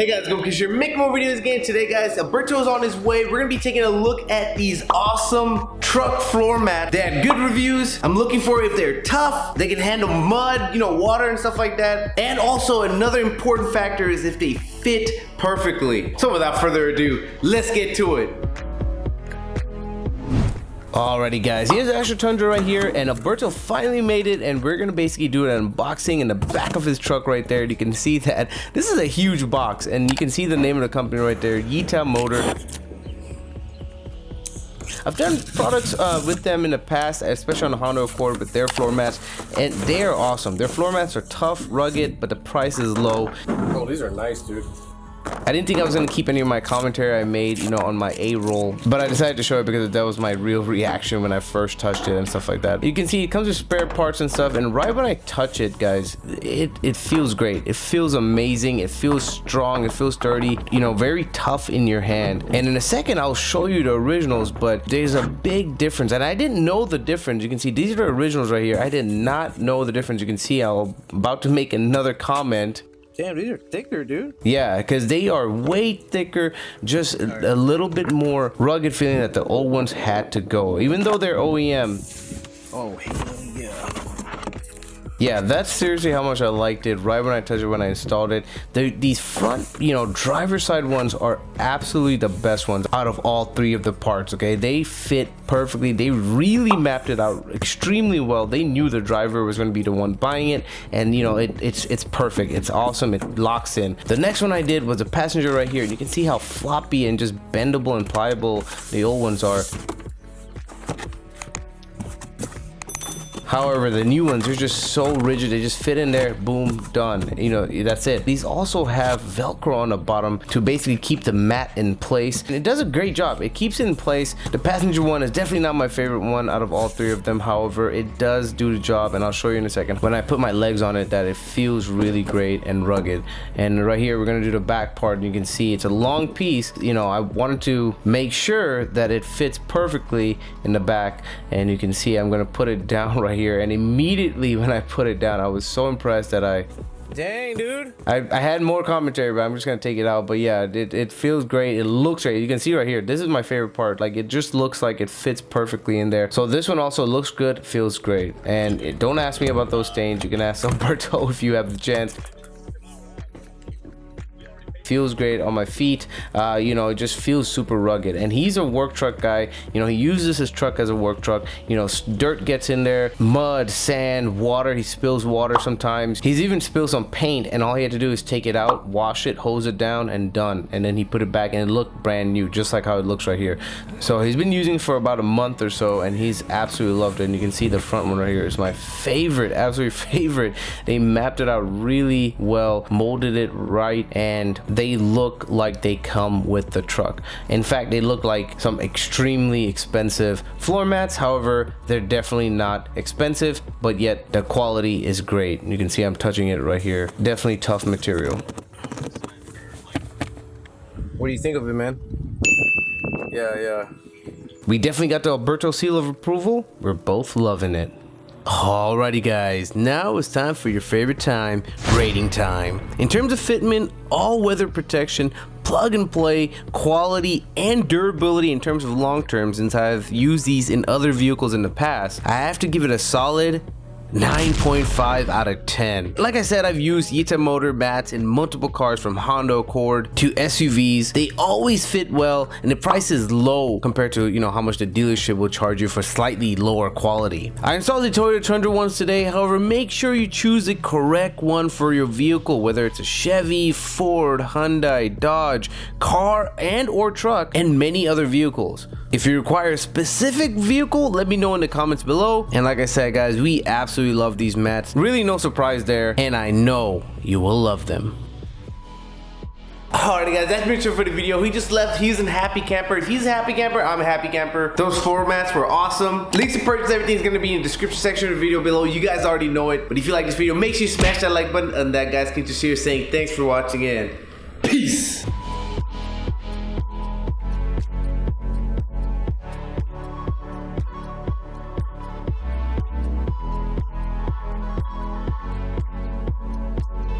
Hey guys, go because you're making more videos again today, guys. Alberto's on his way. We're gonna be taking a look at these awesome truck floor mats. They had good reviews. I'm looking for if they're tough, they can handle mud, water and stuff like that. And also another important factor is if they fit perfectly. So without further ado, let's get to it. Alrighty guys, here's the extra Tundra right here, and Alberto finally made it, and we're gonna basically do an unboxing in the back of his truck right there. You can see that this is a huge box, and you can see the name of the company right there, Yita Motor. I've done products with them in the past, especially on the Honda Accord with their floor mats, and they are awesome. Their floor mats are tough, rugged, but the price is low. Oh, these are nice, dude. I didn't think I was going to keep any of my commentary I made, on my A-roll, but I decided to show it because that was my real reaction when I first touched it and stuff like that. You can see it comes with spare parts and stuff, and right when I touch it, guys, it feels great. It feels amazing. It feels strong. It feels sturdy, very tough in your hand. And in a second, I'll show you the originals, but there's a big difference, and I didn't know the difference. You can see these are the originals right here. I did not know the difference. You can see I'm about to make another comment. Damn, these are thicker, dude. Yeah, because they are way thicker, just a little bit more rugged feeling that the old ones had to go, even though they're OEM. Oh, hell yeah. Yeah, that's seriously how much I liked it right when I touched it, when I installed it. These front, driver's side ones are absolutely the best ones out of all three of the parts, okay? They fit perfectly. They really mapped it out extremely well. They knew the driver was going to be the one buying it, and it's perfect. It's awesome. It locks in. The next one I did was a passenger right here, and you can see how floppy and just bendable and pliable the old ones are. However, the new ones are just so rigid. They just fit in there, boom, done. That's it. These also have Velcro on the bottom to basically keep the mat in place. And it does a great job. It keeps it in place. The passenger one is definitely not my favorite one out of all three of them. However, it does do the job, and I'll show you in a second when I put my legs on it that it feels really great and rugged. And right here, we're gonna do the back part, and you can see it's a long piece. I wanted to make sure that it fits perfectly in the back, and you can see I'm gonna put it down right here, and immediately when I put it down, I was so impressed that Dang, dude. I had more commentary, but I'm just gonna take it out. But yeah, it feels great. It looks great. You can see right here, this is my favorite part. Like, it just looks like it fits perfectly in there. So this one also looks good, feels great. And don't ask me about those stains. You can ask Alberto if you have the chance. Feels great on my feet. It just feels super rugged, and he's a work truck guy. He uses his truck as a work truck. Dirt gets in there, mud, sand, water. He spills water sometimes. He's even spilled some paint, and all he had to do is take it out, wash it, hose it down, and done. And then he put it back, and it looked brand new, just like how it looks right here. So he's been using it for about a month or so, and he's absolutely loved it. And you can see the front one right here is my favorite, absolute favorite. They mapped it out really well, molded it right, and they look like they come with the truck. In fact, they look like some extremely expensive floor mats. However, they're definitely not expensive, but yet the quality is great. You can see I'm touching it right here. Definitely tough material. What do you think of it, man? Yeah. We definitely got the Alberto seal of approval. We're both loving it. Alrighty guys, now it's time for your favorite time, rating time. In terms of fitment, all-weather protection, plug and play, quality, and durability in terms of long term, since I've used these in other vehicles in the past, I have to give it a solid 9.5 out of 10. Like I said, I've used Yita motor mats in multiple cars, from Honda Accord to SUVs. They always fit well, and the price is low compared to how much the dealership will charge you for slightly lower quality. I installed the Toyota Tundra ones today. However, make sure you choose the correct one for your vehicle, whether it's a Chevy, Ford, Hyundai, Dodge, car, and or truck, and many other vehicles. If you require a specific vehicle, let me know in the comments below. And like I said, guys, we absolutely love these mats. Really no surprise there, and I know you will love them. Alright guys, that's pretty much it for the video. He just left. He's a happy camper. If he's a happy camper, I'm a happy camper. Those floor mats were awesome. Links to purchase everything is going to be in the description section of the video below. You guys already know it. But if you like this video, make sure you smash that like button. And that, guys, can just hear saying thanks for watching, and peace.